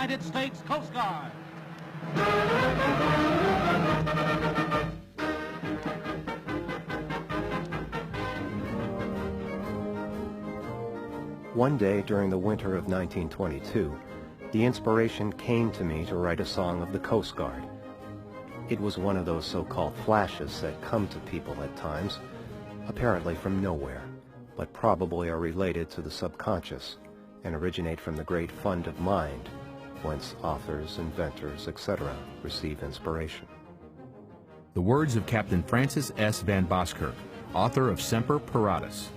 United States Coast Guard. One day during the winter of 1922, the inspiration came to me to write a song of the Coast Guard. It was one of those so-called flashes that come to people at times, apparently from nowhere, but probably are related to the subconscious and originate from the great fund of mind, whence authors, inventors, etc. receive inspiration. The words of Captain Francis S. Van Boskirk, author of Semper Paratus.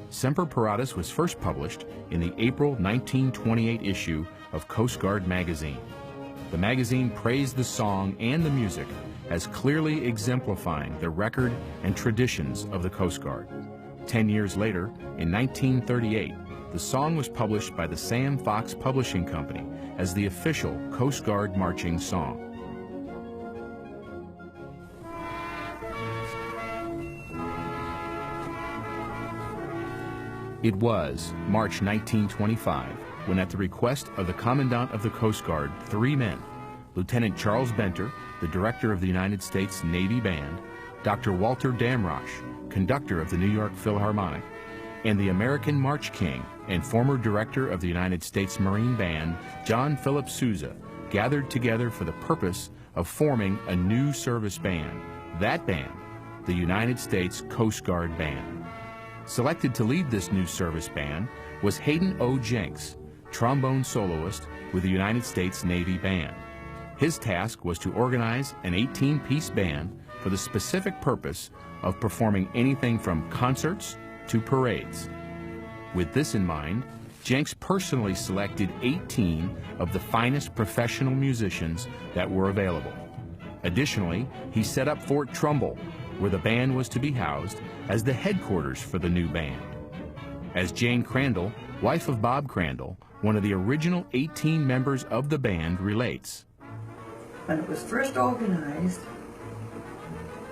Semper Paratus was first published in the April 1928 issue of Coast Guard magazine. The magazine praised the song and the music as clearly exemplifying the record and traditions of the Coast Guard. 10 years later, in 1938, the song was published by the Sam Fox Publishing Company as the official Coast Guard marching song. It was March 1925 when, at the request of the Commandant of the Coast Guard, 3 men, Lieutenant Charles Benter, the director of the United States Navy Band, Dr. Walter Damrosch, conductor of the New York Philharmonic, and the American March King and former director of the United States Marine Band, John Philip Sousa, gathered together for the purpose of forming a new service band. That band, the United States Coast Guard Band. Selected to lead this new service band was Hayden O. Jenks, trombone soloist with the United States Navy Band. His task was to organize an 18-piece band for the specific purpose of performing anything from concerts to parades. With this in mind, Jenks personally selected 18 of the finest professional musicians that were available. Additionally, he set up Fort Trumbull, where the band was to be housed, as the headquarters for the new band. As Jane Crandall, wife of Bob Crandall, one of the original 18 members of the band, relates. When it was first organized,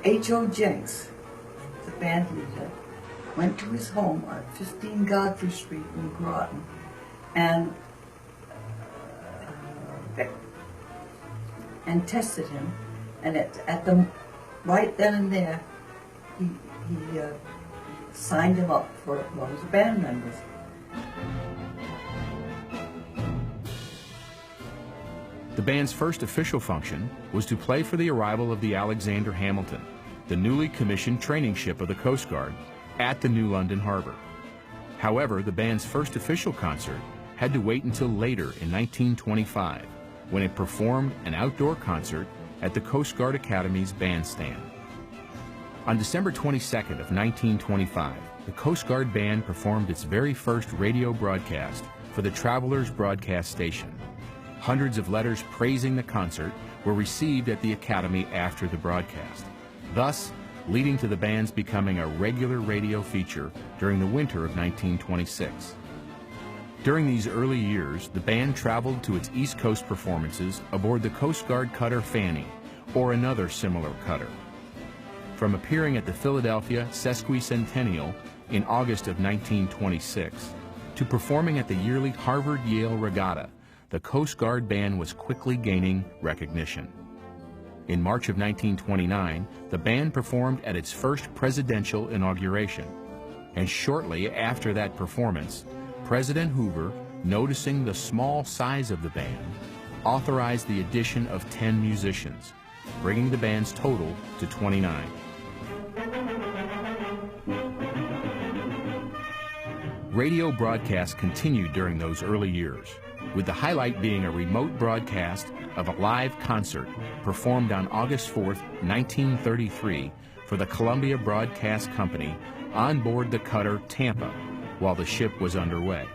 H.O. Jenks, the band leader, went to his home on 15 Godfrey Street in Groton and tested him, and at the right then and there, he signed him up for one of the band members. The band's first official function was to play for the arrival of the Alexander Hamilton, the newly commissioned training ship of the Coast Guard, at the New London Harbor. However, the band's first official concert had to wait until later in 1925, when it performed an outdoor concert at the Coast Guard Academy's bandstand. On December 22nd of 1925, the Coast Guard Band performed its very first radio broadcast for the Travelers Broadcast Station. Hundreds of letters praising the concert were received at the Academy after the broadcast, thus leading to the band's becoming a regular radio feature during the winter of 1926. During these early years, the band traveled to its East Coast performances aboard the Coast Guard cutter Fanny, or another similar cutter. From appearing at the Philadelphia Sesquicentennial in August of 1926 to performing at the yearly Harvard-Yale Regatta, the Coast Guard Band was quickly gaining recognition. In March of 1929, the band performed at its first presidential inauguration, and shortly after that performance, President Hoover, noticing the small size of the band, authorized the addition of 10 musicians, bringing the band's total to 29. Radio broadcasts continued during those early years, with the highlight being a remote broadcast of a live concert performed on August 4, 1933, for the Columbia Broadcast Company on board the cutter Tampa while the ship was underway.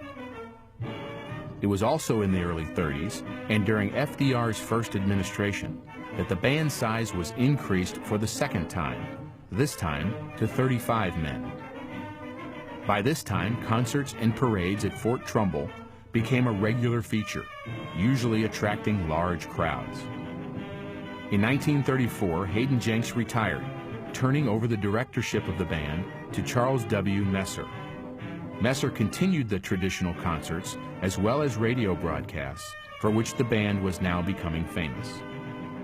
It was also in the early 30s and during FDR's first administration that the band size was increased for the second time, this time to 35 men. By this time, concerts and parades at Fort Trumbull became a regular feature, usually attracting large crowds. In 1934, Hayden Jenks retired, turning over the directorship of the band to Charles W. Messer. Messer continued the traditional concerts as well as radio broadcasts, for which the band was now becoming famous.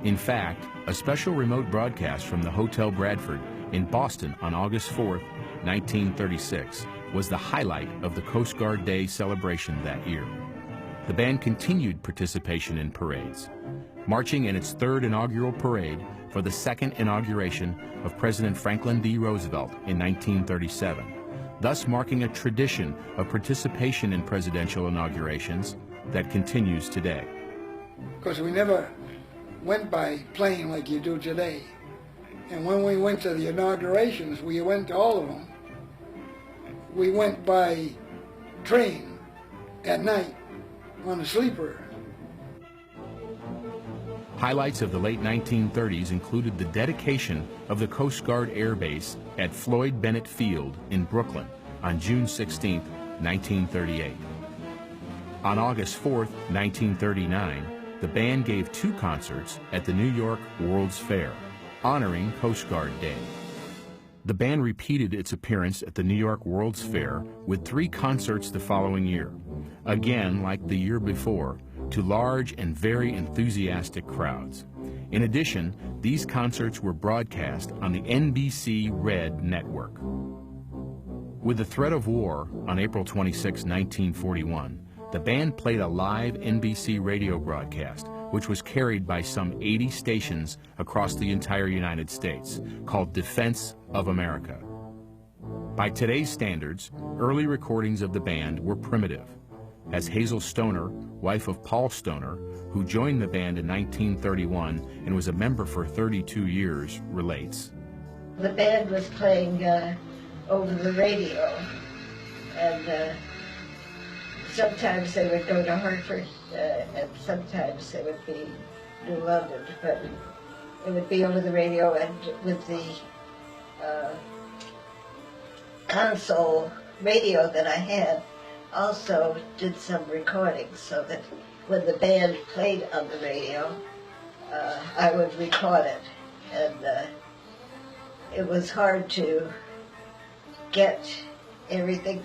In fact, a special remote broadcast from the Hotel Bradford in Boston on August 4, 1936, was the highlight of the Coast Guard Day celebration that year. The band continued participation in parades, marching in its third inaugural parade for the second inauguration of President Franklin D. Roosevelt in 1937, thus marking a tradition of participation in presidential inaugurations that continues today. Because we never went by plane like you do today. And when we went to the inaugurations, we went to all of them. We went by train at night on a sleeper. Highlights of the late 1930s included the dedication of the Coast Guard Air Base at Floyd Bennett Field in Brooklyn on June 16, 1938. On August 4, 1939, the band gave 2 concerts at the New York World's Fair, honoring Coast Guard Day. The band repeated its appearance at the New York World's Fair with 3 concerts the following year, again like the year before, to large and very enthusiastic crowds. In addition, these concerts were broadcast on the NBC Red network. With the threat of war on April 26, 1941, the band played a live NBC radio broadcast, which was carried by some 80 stations across the entire United States, called Defense of America. By today's standards, early recordings of the band were primitive. As Hazel Stoner, wife of Paul Stoner, who joined the band in 1931 and was a member for 32 years, relates. The band was playing over the radio, and sometimes they would go to Hartford, and sometimes they would be New London, but it would be over the radio, and with the console radio that I had, also did some recordings, so that when the band played on the radio, I would record it. And it was hard to get everything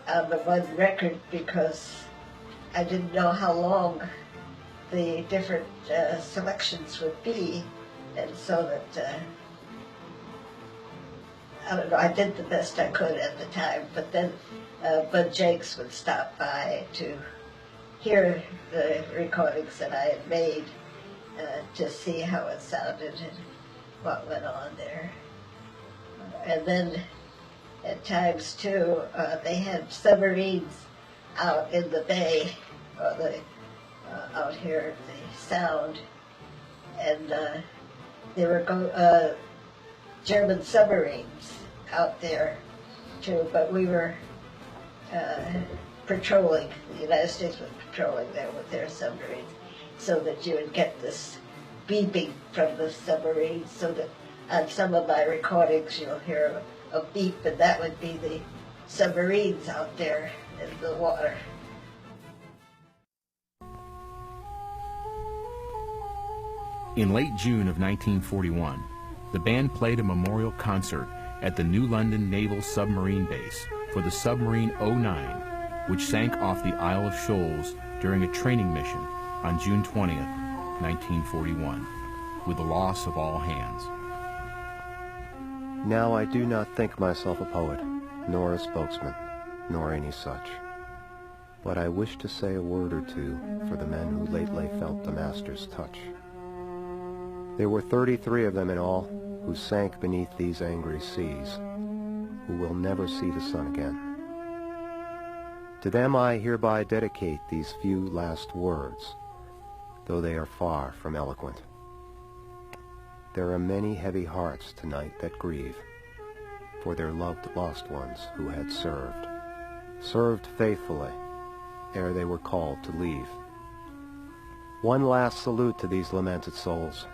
on the one record because I didn't know how long the different selections would be, and so that I don't know, I did the best I could at the time, but then Bud Jakes would stop by to hear the recordings that I had made to see how it sounded and what went on there. And then at times too, they had submarines out in the bay, or out here at the Sound, and there were German submarines out there too, but we were patrolling, the United States was patrolling there with their submarines, so that you would get this beeping from the submarines, so that on some of my recordings you'll hear a beep, and that would be the submarines out there in the water. In late June of 1941, the band played a memorial concert at the New London Naval Submarine Base for the submarine 09, which sank off the Isle of Shoals during a training mission on June 20th, 1941, with the loss of all hands. Now I do not think myself a poet, nor a spokesman, nor any such. But I wish to say a word or two for the men who lately felt the Master's touch. There were 33 of them in all who sank beneath these angry seas, who will never see the sun again. To them I hereby dedicate these few last words, though they are far from eloquent. There are many heavy hearts tonight that grieve for their loved lost ones who had served faithfully ere they were called to leave. One last salute to these lamented souls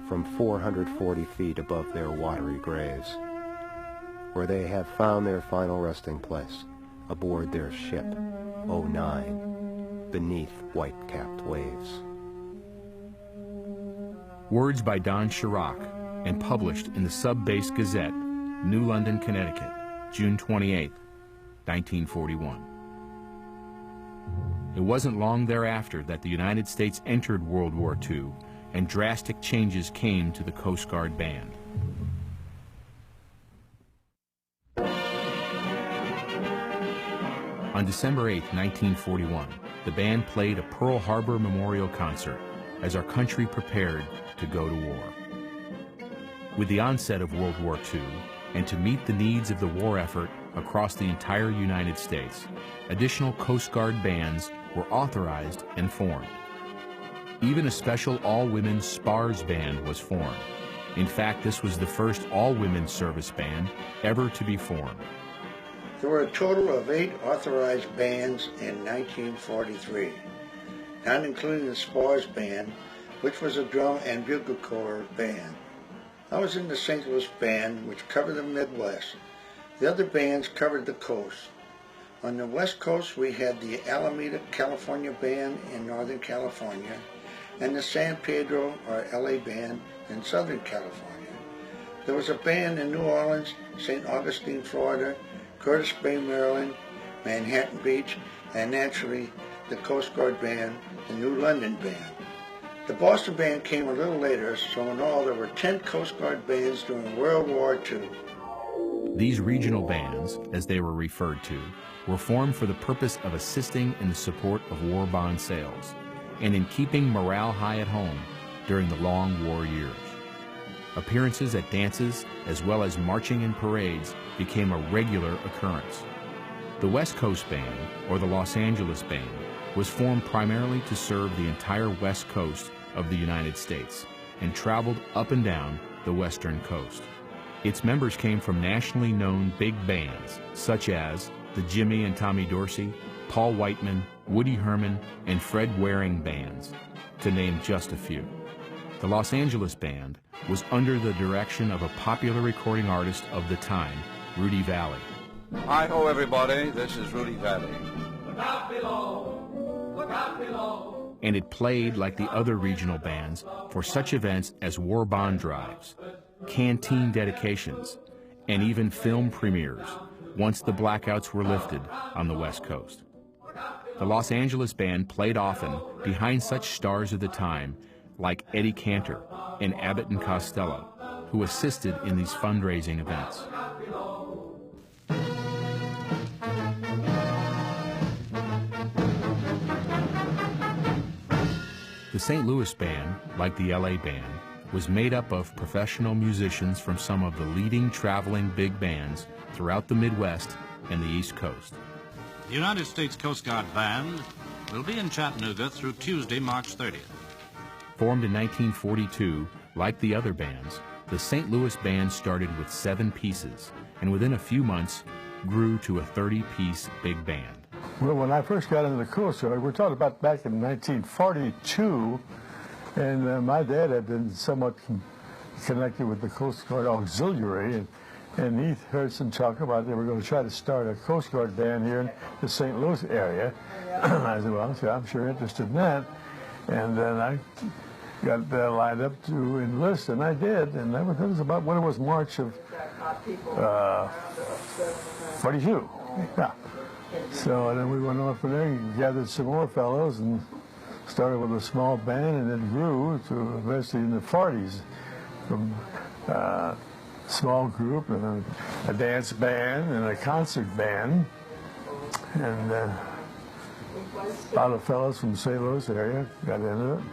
from 440 feet above their watery graves, where they have found their final resting place aboard their ship 09 beneath white-capped waves. Words by Don Chirac and published in the Sub-Base Gazette, New London, Connecticut, June 28, 1941. It wasn't long thereafter that the United States entered World War II, and drastic changes came to the Coast Guard Band. On December 8, 1941, the band played a Pearl Harbor memorial concert as our country prepared to go to war. With the onset of World War II, and to meet the needs of the war effort across the entire United States, additional Coast Guard bands were authorized and formed. Even a special all-women spars band was formed. In fact, this was the first all-women service band ever to be formed. There were a total of 8 authorized bands in 1943, not including the spars band, which was a drum and bugle corps band. I was in the St. Louis band, which covered the Midwest. The other bands covered the coast. On the West Coast, we had the Alameda, California band in Northern California, and the San Pedro, or LA band, in Southern California. There was a band in New Orleans, St. Augustine, Florida, Curtis Bay, Maryland, Manhattan Beach, and naturally, the Coast Guard band, the New London band. The Boston band came a little later, so in all there were 10 Coast Guard bands during World War II. These regional bands, as they were referred to, were formed for the purpose of assisting in the support of war bond sales and in keeping morale high at home during the long war years. Appearances at dances as well as marching in parades became a regular occurrence. The West Coast Band, or the Los Angeles Band, was formed primarily to serve the entire West Coast of the United States and traveled up and down the western coast. Its members came from nationally known big bands such as the Jimmy and Tommy Dorsey, Paul Whiteman, Woody Herman, and Fred Waring bands, to name just a few. The Los Angeles Band was under the direction of a popular recording artist of the time, Rudy Valley. Hi-ho, everybody, this is Rudy Valley. Look out below, look out below. And it played like the other regional bands for such events as war bond drives, canteen dedications, and even film premieres once the blackouts were lifted on the West Coast. The Los Angeles Band played often behind such stars of the time like Eddie Cantor and Abbott and Costello, who assisted in these fundraising events. The St. Louis Band, like the LA Band, was made up of professional musicians from some of the leading traveling big bands throughout the Midwest and the East Coast. The United States Coast Guard Band will be in Chattanooga through Tuesday, March 30th. Formed in 1942, like the other bands, the St. Louis Band started with 7 pieces, and within a few months grew to a 30-piece big band. Well, when I first got into the Coast Guard, we're talking about back in 1942, and my dad had been somewhat connected with the Coast Guard Auxiliary, and he heard some talk about they were going to try to start a Coast Guard band here in the St. Louis area. I said, well, I'm sure interested in that. And then I got lined up to enlist, and I did. And that was about when it was March of 42. Yeah. So then we went off from there and gathered some more fellows and started with a small band, and then grew to eventually in the 40s from small group and a dance band and a concert band, and a lot of fellows from the St. Louis area got into it.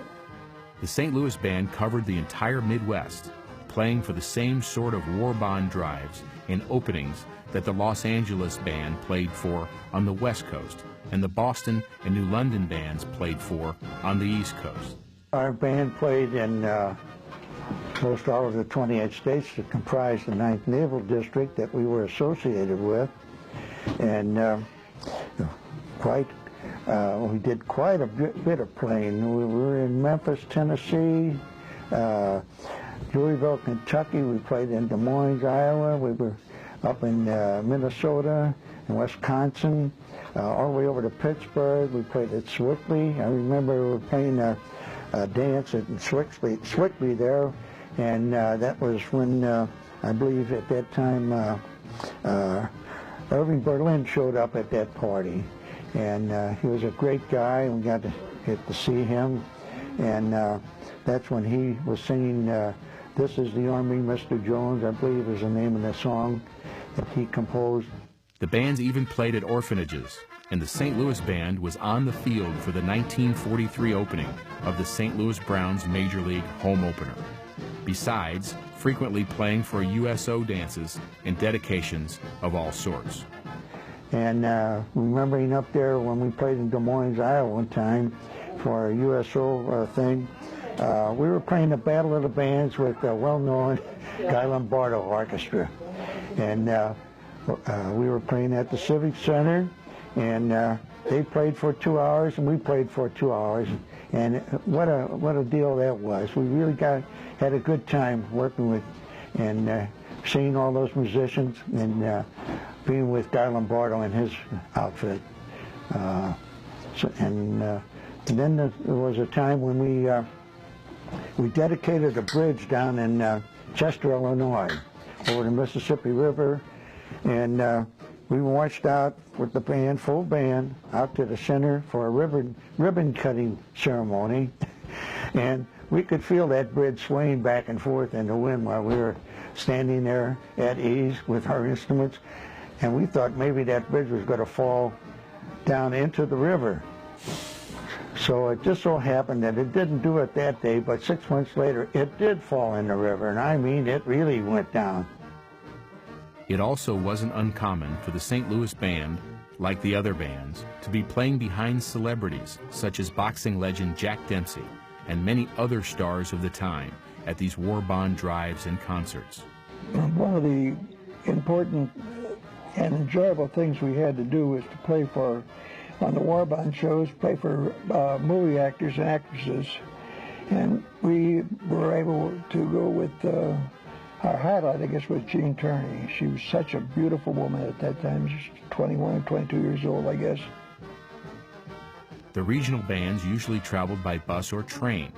The St. Louis Band covered the entire Midwest, playing for the same sort of war bond drives and openings that the Los Angeles Band played for on the West Coast, and the Boston and New London bands played for on the East Coast. Our band played in most all of the 28 states that comprised the 9th Naval District that we were associated with, and we did quite a bit of playing. We were in Memphis, Tennessee, Louisville, Kentucky. We played in Des Moines, Iowa. We were up in Minnesota and Wisconsin, all the way over to Pittsburgh. We played at Swickley. I remember we were playing a dance at Swickley there, and that was when I believe at that time Irving Berlin showed up at that party, and he was a great guy, and we got to get to see him, and that's when he was singing This Is the Army, Mr. Jones, I believe is the name of the song that he composed. The bands even played at orphanages, and the St. Louis Band was on the field for the 1943 opening of the St. Louis Browns Major League home opener, besides frequently playing for USO dances and dedications of all sorts. And remembering up there when we played in Des Moines, Iowa one time for a USO thing, we were playing the Battle of the Bands with a well-known Guy Lombardo Orchestra. And we were playing at the Civic Center, and they played for 2 hours and we played for 2 hours. And what a deal that was. We really had a good time working with and seeing all those musicians and being with Guy Lombardo and his outfit. And then there was a time when we dedicated a bridge down in Chester, Illinois, over the Mississippi River, and we marched out with the band, full band, out to the center for a ribbon cutting ceremony, and we could feel that bridge swaying back and forth in the wind while we were standing there at ease with our instruments, and we thought maybe that bridge was going to fall down into the river. So it just so happened that it didn't do it that day, but 6 months later it did fall in the river, and I mean it really went down. It also wasn't uncommon for the St. Louis Band, like the other bands, to be playing behind celebrities such as boxing legend Jack Dempsey and many other stars of the time at these war bond drives and concerts. One of the important and enjoyable things we had to do was to play for, on the war bond shows, play for movie actors and actresses. And we were able to go with our highlight, I guess, was Jean Turney. She was such a beautiful woman at that time. She was 21 or 22 years old, I guess. The regional bands usually traveled by bus or train,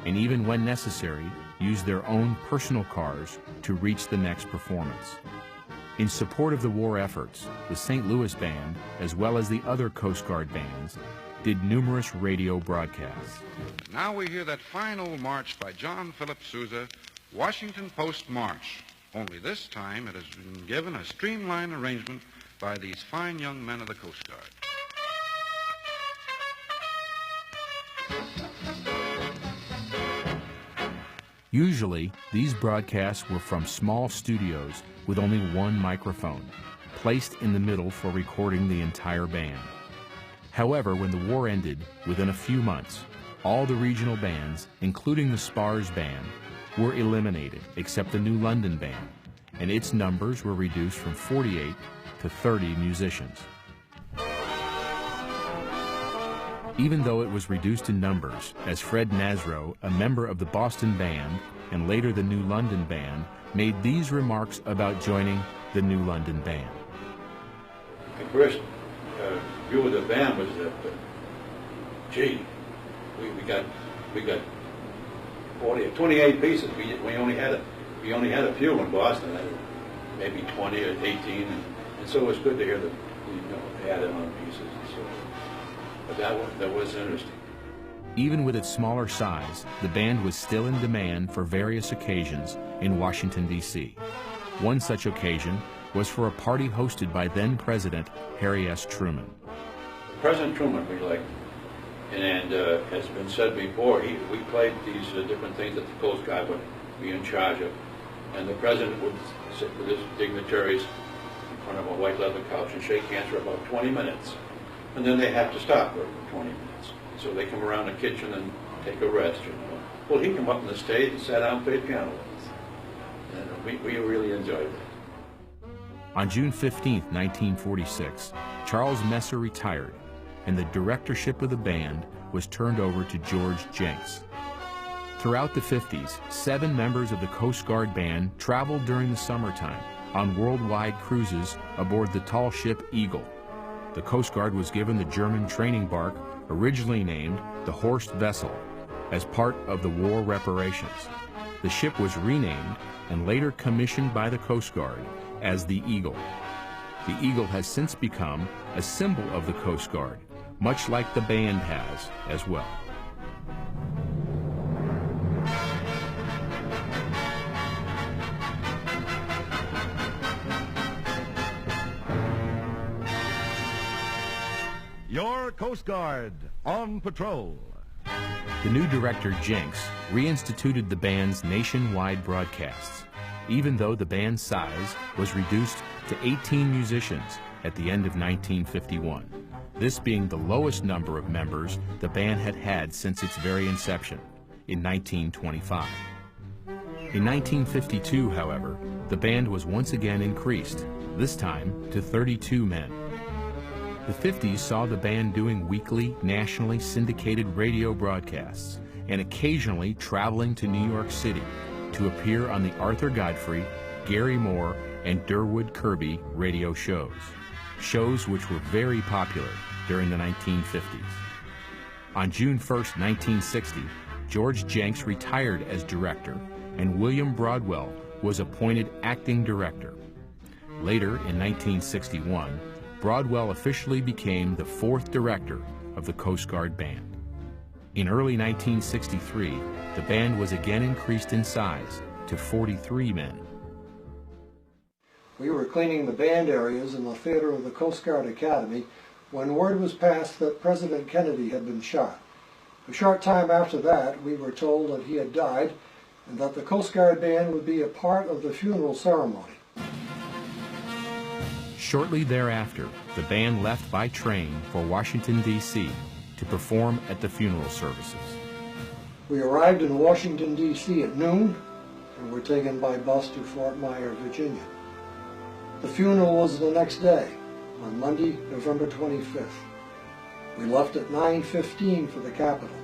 and even when necessary, used their own personal cars to reach the next performance. In support of the war efforts, the St. Louis Band, as well as the other Coast Guard bands, did numerous radio broadcasts. Now we hear that fine old march by John Philip Sousa, Washington Post March. Only this time it has been given a streamlined arrangement by these fine young men of the Coast Guard. Usually, these broadcasts were from small studios with only one microphone, placed in the middle for recording the entire band. However, when the war ended, within a few months, all the regional bands, including the Spars Band, were eliminated except the New London Band, and its numbers were reduced from 48 to 30 musicians. Even though it was reduced in numbers, as Fred Nasro, a member of the Boston Band and later the New London Band, made these remarks about joining the New London Band. The first view of the band was that, gee, we got 40 or 28 pieces. We only had a few in Boston, maybe 20 or 18, and so it was good to hear that they added on pieces. And so, but that was interesting. Even with its smaller size, the band was still in demand for various occasions in Washington, D.C. One such occasion was for a party hosted by then-President Harry S. Truman. President Truman we liked, and as been said before, we played these different things that the Coast Guard would be in charge of, and the President would sit with his dignitaries in front of a white leather couch and shake hands for about 20 minutes, and then they have to stop for 20 minutes. So they come around the kitchen and take a rest, Well, he came up on the stage and sat down and played piano with us. And we really enjoyed that. On June 15, 1946, Charles Messer retired, and the directorship of the band was turned over to George Jenks. Throughout the 50s, 7 members of the Coast Guard Band traveled during the summertime on worldwide cruises aboard the tall ship Eagle. The Coast Guard was given the German training bark, originally named the Horst Wessel, as part of the war reparations. The ship was renamed and later commissioned by the Coast Guard as the Eagle. The eagle has since become a symbol of the Coast Guard, much like the band has as well. Your Coast Guard on patrol. The new director, Jenks, reinstituted the band's nationwide broadcasts, even though the band's size was reduced to 18 musicians at the end of 1951, this being the lowest number of members the band had had since its very inception, in 1925. In 1952, however, the band was once again increased, this time to 32 men. The 50s saw the band doing weekly, nationally syndicated radio broadcasts and occasionally traveling to New York City to appear on the Arthur Godfrey, Gary Moore, and Durwood Kirby radio shows which were very popular during the 1950s. On June 1st, 1960, George Jenks retired as director, and William Broadwell was appointed acting director. Later, in 1961, Broadwell officially became the fourth director of the Coast Guard Band. In early 1963, the band was again increased in size to 43 men. We were cleaning the band areas in the theater of the Coast Guard Academy when word was passed that President Kennedy had been shot. A short time after that, we were told that he had died and that the Coast Guard Band would be a part of the funeral ceremony. Shortly thereafter, the band left by train for Washington, D.C. to perform at the funeral services. We arrived in Washington, D.C. at noon and were taken by bus to Fort Myer, Virginia. The funeral was the next day, on Monday, November 25th. We left at 9:15 for the Capitol.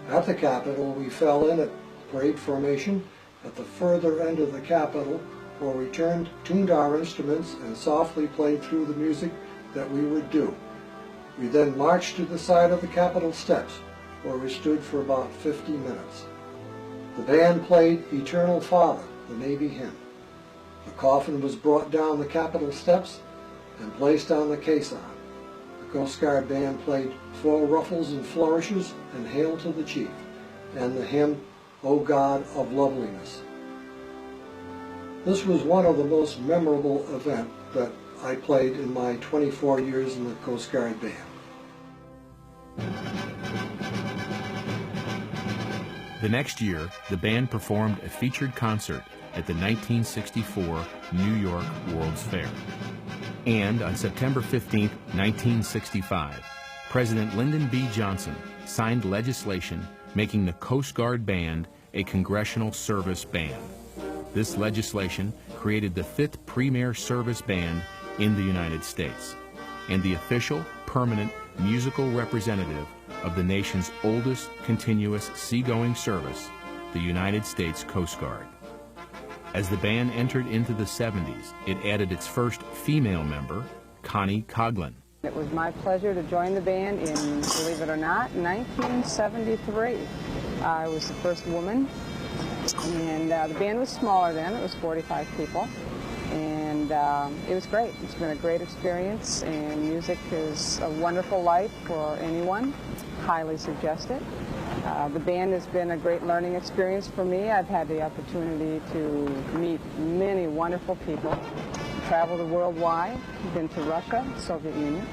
At the Capitol, we fell in at parade formation at the further end of the Capitol, where we tuned our instruments and softly played through the music that we would do. We then marched to the side of the Capitol steps, where we stood for about 50 minutes. The band played Eternal Father, the Navy hymn. The coffin was brought down the Capitol steps and placed on the caisson. The Coast Guard Band played Four Ruffles and Flourishes and Hail to the Chief, and the hymn, O God of Loveliness. This was one of the most memorable events that I played in my 24 years in the Coast Guard Band. The next year, the band performed a featured concert at the 1964 New York World's Fair. And on September 15, 1965, President Lyndon B. Johnson signed legislation making the Coast Guard Band a Congressional Service Band. This legislation created the fifth premier service band in the United States and the official, permanent, musical representative of the nation's oldest continuous seagoing service, the United States Coast Guard. As the band entered into the 70s, it added its first female member, Connie Coughlin. It was my pleasure to join the band in, believe it or not, 1973. I was the first woman, and the band was smaller then. It was 45 people, and it was great. It's been a great experience, and music is a wonderful life for anyone. Highly suggest it. The band has been a great learning experience for me. I've had the opportunity to meet many wonderful people, travel the worldwide, been to Russia, Soviet Union,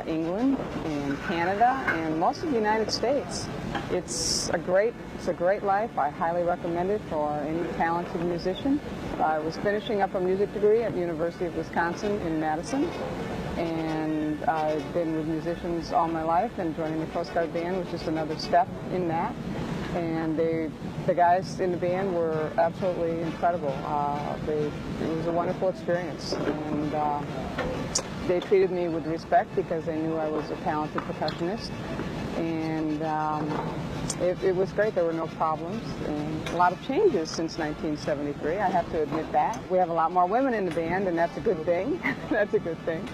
England, and Canada, and most of the United States. It's a great life. I highly recommend it for any talented musician. I was finishing up a music degree at the University of Wisconsin in Madison, and I've been with musicians all my life, and joining the Coast Guard Band was just another step in that. And the guys in the band were absolutely incredible. It was a wonderful experience, and they treated me with respect because they knew I was a talented percussionist, and it was great. There were no problems, and a lot of changes since 1973. I have to admit that. We have a lot more women in the band, and that's a good thing. That's a good thing.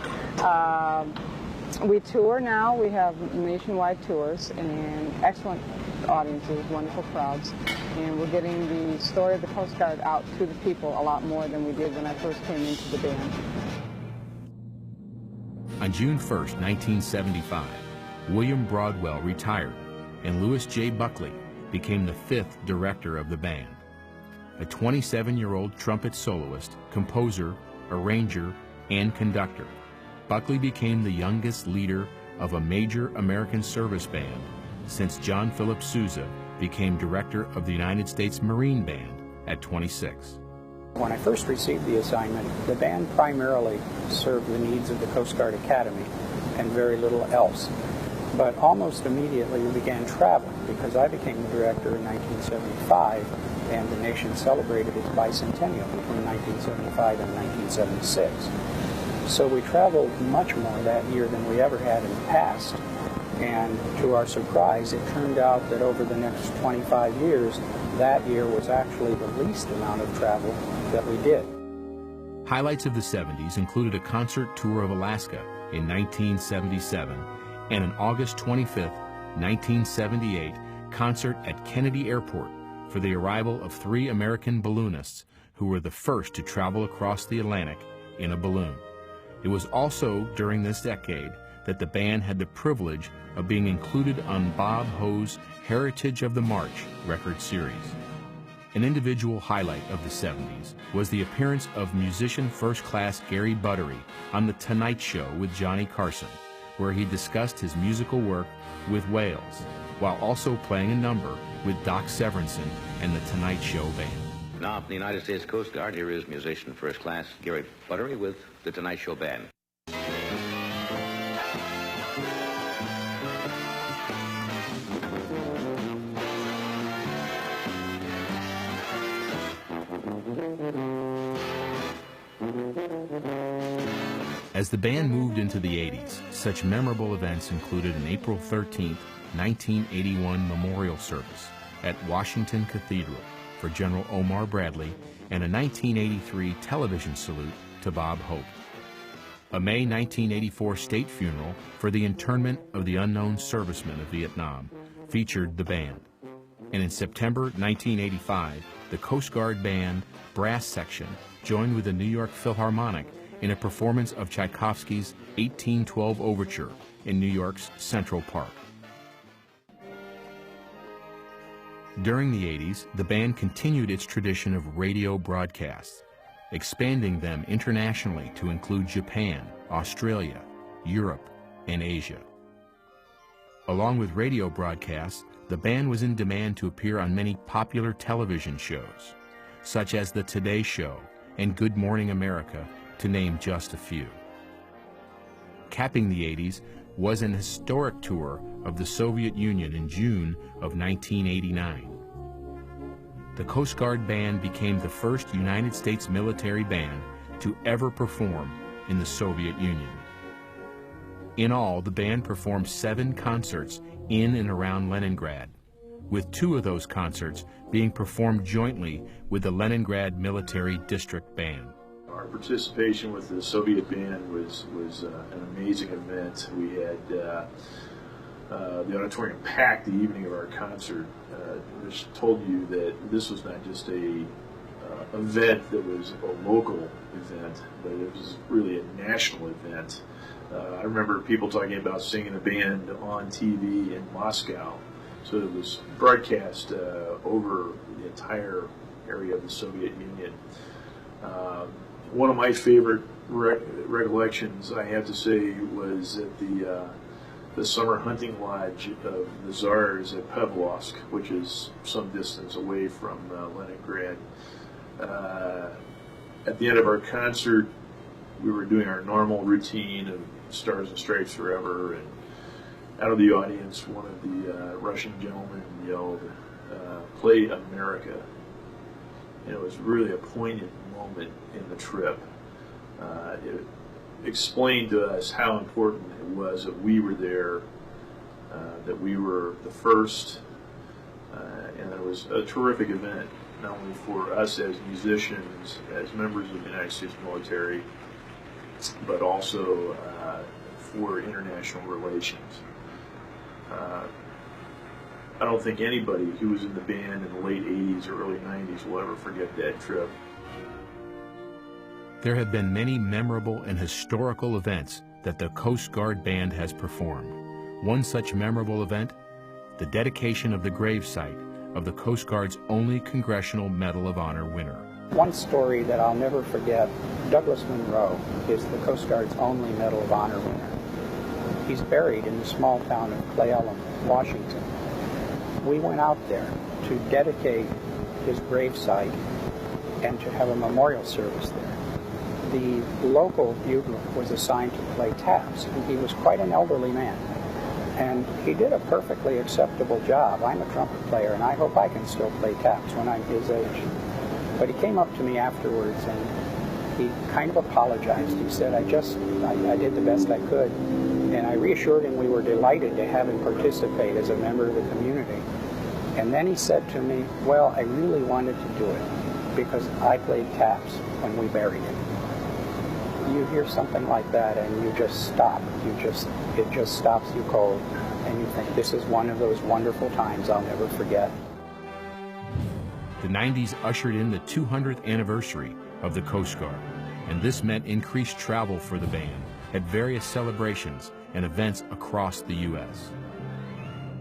We tour now. We have nationwide tours and excellent audiences, wonderful crowds, and we're getting the story of the Coast Guard out to the people a lot more than we did when I first came into the band. On June 1, 1975, William Broadwell retired, and Louis J. Buckley became the 5th director of the band. A 27-year-old trumpet soloist, composer, arranger, and conductor, Buckley became the youngest leader of a major American service band since John Philip Sousa became director of the United States Marine Band at 26. When I first received the assignment, the band primarily served the needs of the Coast Guard Academy and very little else. But almost immediately we began traveling because I became the director in 1975 and the nation celebrated its bicentennial between 1975 and 1976. So we traveled much more that year than we ever had in the past. And to our surprise, it turned out that over the next 25 years, that year was actually the least amount of travel that we did. Highlights of the 70s included a concert tour of Alaska in 1977 and an August 25, 1978 concert at Kennedy Airport for the arrival of 3 American balloonists who were the first to travel across the Atlantic in a balloon. It was also during this decade that the band had the privilege of being included on Bob Howe's Heritage of the March record series. An individual highlight of the 70s was the appearance of musician first class Gary Buttery on The Tonight Show with Johnny Carson, where he discussed his musical work with Wales, while also playing a number with Doc Severinsen and The Tonight Show Band. Now from the United States Coast Guard, here is musician first class Gary Buttery with The Tonight Show Band. As the band moved into the 80s, such memorable events included an April 13, 1981 memorial service at Washington Cathedral for General Omar Bradley and a 1983 television salute to Bob Hope. A May 1984 state funeral for the internment of the unknown servicemen of Vietnam featured the band. And in September 1985, the Coast Guard Band brass section joined with the New York Philharmonic in a performance of Tchaikovsky's 1812 Overture in New York's Central Park. During the 80s, the band continued its tradition of radio broadcasts, expanding them internationally to include Japan, Australia, Europe, and Asia. Along with radio broadcasts, the band was in demand to appear on many popular television shows, such as The Today Show and Good Morning America, to name just a few. Capping the 80s was an historic tour of the Soviet Union in June of 1989. The Coast Guard Band became the first United States military band to ever perform in the Soviet Union. In all, the band performed 7 concerts in and around Leningrad, with 2 of those concerts being performed jointly with the Leningrad Military District Band. Our participation with the Soviet band was an amazing event. We had the auditorium packed the evening of our concert, which told you that this was not just a event that was a local event, but it was really a national event. I remember people talking about seeing the band on TV in Moscow, so it was broadcast over the entire area of the Soviet Union. One of my favorite recollections, I have to say, was at the summer hunting lodge of the Tsars at Pavlovsk, which is some distance away from Leningrad. At the end of our concert, we were doing our normal routine of Stars and Stripes Forever, and out of the audience, one of the Russian gentlemen yelled, "Play America." And it was really a poignant moment in the trip. It explained to us how important it was that we were there, that we were the first, and it was a terrific event, not only for us as musicians, as members of the United States military, but also for international relations. I don't think anybody who was in the band in the late 80s or early 90s will ever forget that trip. There have been many memorable and historical events that the Coast Guard Band has performed. One such memorable event, the dedication of the gravesite of the Coast Guard's only Congressional Medal of Honor winner. One story that I'll never forget, Douglas Monroe is the Coast Guard's only Medal of Honor winner. He's buried in the small town of Cle Elum, Washington. We went out there to dedicate his gravesite and to have a memorial service there. The local bugler was assigned to play taps, and he was quite an elderly man. And he did a perfectly acceptable job. I'm a trumpet player, and I hope I can still play taps when I'm his age. But he came up to me afterwards, and he kind of apologized. He said, I did the best I could. And I reassured him we were delighted to have him participate as a member of the community. And then he said to me, well, I really wanted to do it because I played taps when we buried him. You hear something like that and you just stop. It just stops you cold. And you think, this is one of those wonderful times I'll never forget. The 90s ushered in the 200th anniversary of the Coast Guard, and this meant increased travel for the band at various celebrations and events across the U.S.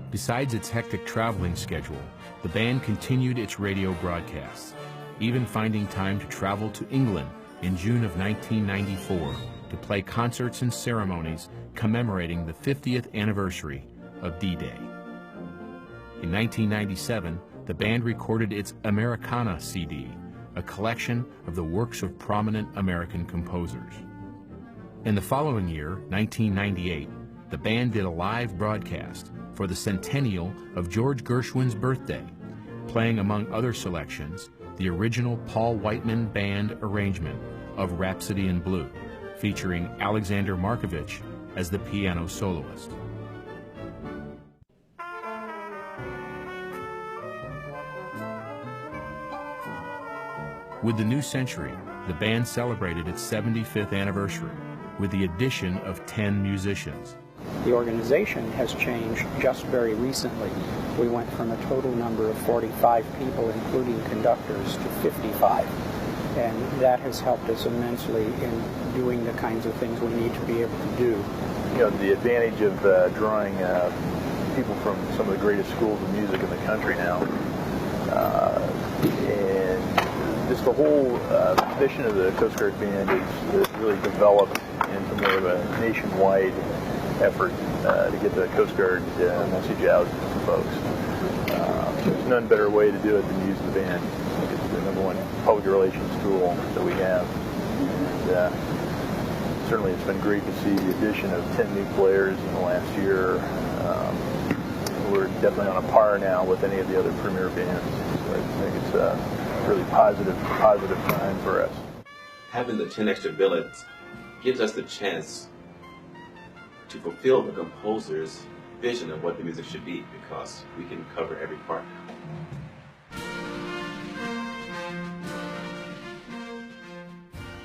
Besides its hectic traveling schedule, the band continued its radio broadcasts, even finding time to travel to England in June of 1994 to play concerts and ceremonies commemorating the 50th anniversary of D-Day. In 1997, the band recorded its Americana CD, a collection of the works of prominent American composers. In the following year, 1998, the band did a live broadcast for the centennial of George Gershwin's birthday, playing among other selections the original Paul Whiteman Band arrangement of Rhapsody in Blue, featuring Alexander Markovich as the piano soloist. With the new century, the band celebrated its 75th anniversary with the addition of 10 musicians. The organization has changed just very recently. We went from a total number of 45 people, including conductors, to 55. And that has helped us immensely in doing the kinds of things we need to be able to do. You know, the advantage of drawing people from some of the greatest schools of music in the country now, and just the whole mission of the Coast Guard Band is really developed into more of a nationwide effort to get the Coast Guard message out to folks. There's none better way to do it than use the band. It's the #1 public relations tool that we have. And, certainly it's been great to see the addition of 10 new players in the last year. We're definitely on a par now with any of the other premier bands. So I think it's a really positive time for us. Having the 10 extra billets gives us the chance to fulfill the composer's vision of what the music should be, because we can cover every part now.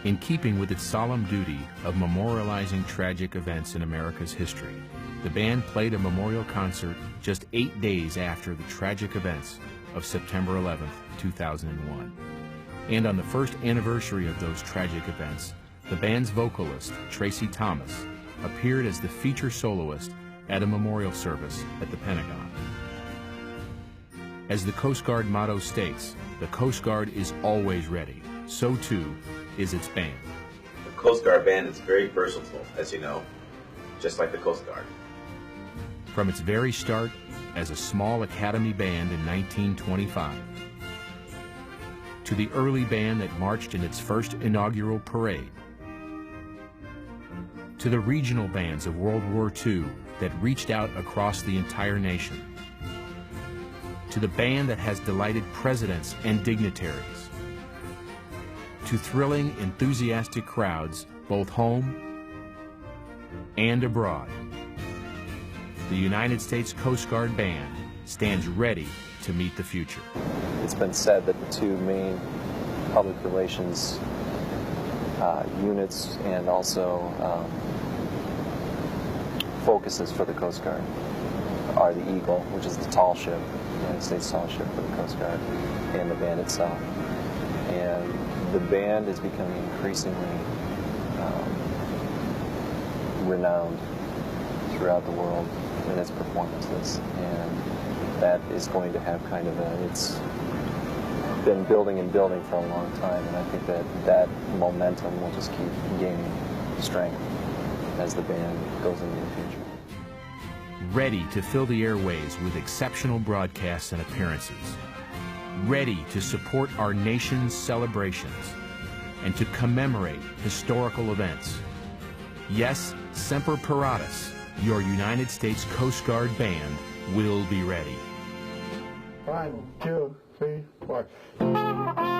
In keeping with its solemn duty of memorializing tragic events in America's history, the band played a memorial concert just 8 days after the tragic events of September 11th, 2001. And on the first anniversary of those tragic events, the band's vocalist, Tracy Thomas, appeared as the feature soloist at a memorial service at the Pentagon. As the Coast Guard motto states, the Coast Guard is always ready. So too is its band. The Coast Guard Band is very versatile, as you know, just like the Coast Guard. From its very start as a small academy band in 1925, to the early band that marched in its first inaugural parade, to the regional bands of World War II that reached out across the entire nation, to the band that has delighted presidents and dignitaries, to thrilling, enthusiastic crowds both home and abroad. The United States Coast Guard Band stands ready to meet the future. It's been said that the two main public relations units and also focuses for the Coast Guard are the Eagle, which is the tall ship, the United States tall ship for the Coast Guard, and the band itself. And the band is becoming increasingly renowned throughout the world in its performances, and that is going to have kind of it's been building and building for a long time, and I think that momentum will just keep gaining strength as the band goes into the future. Ready to fill the airways with exceptional broadcasts and appearances. Ready to support our nation's celebrations and to commemorate historical events. Yes, Semper Paratus, your United States Coast Guard band, will be ready. 1, 2, 3, 4.